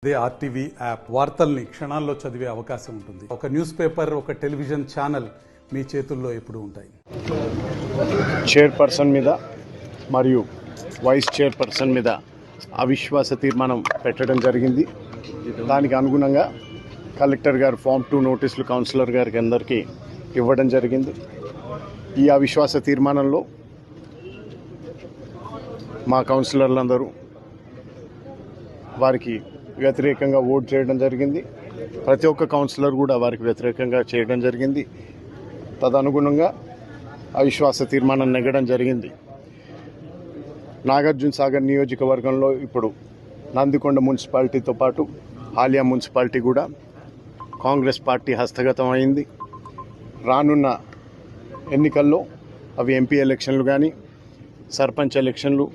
అదే RTV app వార్తల్ని క్షణాల్లో చదివే అవకాశం ఉంటుంది. ఒక న్యూస్ పేపర్, ఒక టెలివిజన్ ఛానల్ మీ చేతుల్లో ఎప్పుడూ ఉంటాయి. చైర్పర్సన్ మీద మరియు వైస్ చైర్పర్సన్ మీద అవిశ్వాస తీర్మానం పెట్టడం జరిగింది. దానికి అనుగుణంగా కలెక్టర్ గారు ఫామ్ 2 నోటీసులు కౌన్సిలర్ గారికి అందరికీ ఇవ్వడం జరిగింది. ఈ అవిశ్వాస తీర్మానంలో మా కౌన్సిలర్లందరూ వారికి వ్యతిరేకంగా ఓటు చేయడం జరిగింది. ప్రతి ఒక్క కౌన్సిలర్ కూడా వారికి వ్యతిరేకంగా చేయడం జరిగింది. తదనుగుణంగా అవిశ్వాస తీర్మానం నెగ్గడం జరిగింది. నాగార్జున సాగర్ నియోజకవర్గంలో ఇప్పుడు నందికొండ మున్సిపాలిటీతో పాటు హాలియా మున్సిపాలిటీ కూడా కాంగ్రెస్ పార్టీ హస్తగతం అయింది. రానున్న ఎన్నికల్లో అవి ఎంపీ ఎలక్షన్లు కానీ, సర్పంచ్ ఎలక్షన్లు,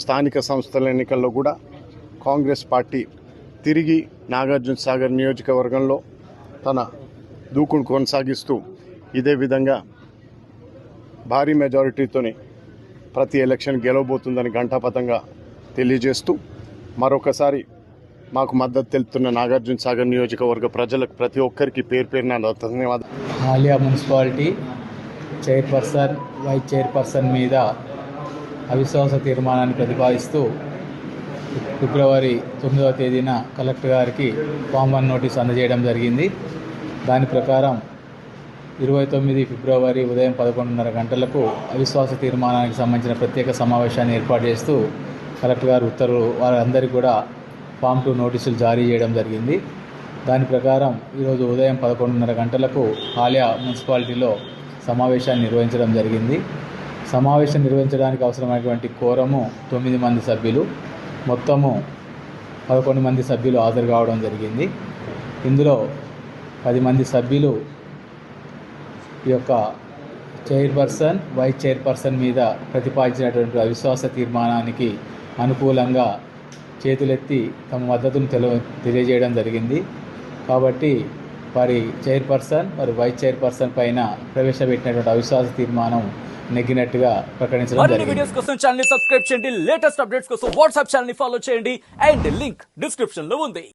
స్థానిక సంస్థల ఎన్నికల్లో కూడా కాంగ్రెస్ పార్టీ తిరిగి నాగార్జున సాగర్ నియోజకవర్గంలో తన దూకుడు కొనసాగిస్తూ ఇదే విధంగా భారీ మెజారిటీతోనే ప్రతి ఎలక్షన్ గెలవబోతుందని ఘంటాపథంగా తెలియజేస్తూ మరొకసారి మాకు మద్దతు తెలుపుతున్న నాగార్జున సాగర్ నియోజకవర్గ ప్రజలకు ప్రతి ఒక్కరికి పేరు పేరున ధన్యవాదాలు. Haliya municipality chairperson, vice chairperson మీద అవిశ్వాస తీర్మానాన్ని ప్రతిపాదిస్తూ ఫిబ్రవరి 9వ తేదీన కలెక్టర్ గారికి ఫామ్ 1 నోటీస్ అందజేయడం జరిగింది. దాని ప్రకారం 29 ఫిబ్రవరి ఉదయం 11:30 గంటలకు అవిశ్వాస తీర్మానానికి సంబంధించిన ప్రత్యేక సమావేశాన్ని ఏర్పాటు చేస్తూ కలెక్టర్ గారు ఉత్తర్వులు వారందరికీ కూడా ఫామ్ 2 నోటీసులు జారీ చేయడం జరిగింది. దాని ప్రకారం ఈరోజు ఉదయం 11:30 గంటలకు హాలియా మున్సిపాలిటీలో సమావేశాన్ని నిర్వహించడం జరిగింది. సమావేశం నిర్వహించడానికి అవసరమైనటువంటి కోరము 9 మంది సభ్యులు, మొత్తము 11 మంది సభ్యులు హాజరు కావడం జరిగింది. ఇందులో 10 మంది సభ్యులు ఈ యొక్క చైర్పర్సన్, వైస్ చైర్పర్సన్ మీద ప్రతిపాదించినటువంటి అవిశ్వాస తీర్మానానికి అనుకూలంగా చేతులెత్తి తమ మద్దతును తెలియజేయడం జరిగింది. కాబట్టి వారి చైర్పర్సన్ మరియు వైస్ చైర్పర్సన్ పైన ప్రవేశపెట్టినటువంటి అవిశ్వాస తీర్మానం నెగ్గినట్టుగా ప్రకటించడం జరిగింది. వీడియోస్ కోసం ఛానల్ ని సబ్స్క్రైబ్ చేయండి. లేటెస్ట్ అప్డేట్స్ కోసం వాట్సాప్ ఛానల్ ని ఫాలో చేయండి. అండ్ లింక్ డిస్క్రిప్షన్ లో ఉంది.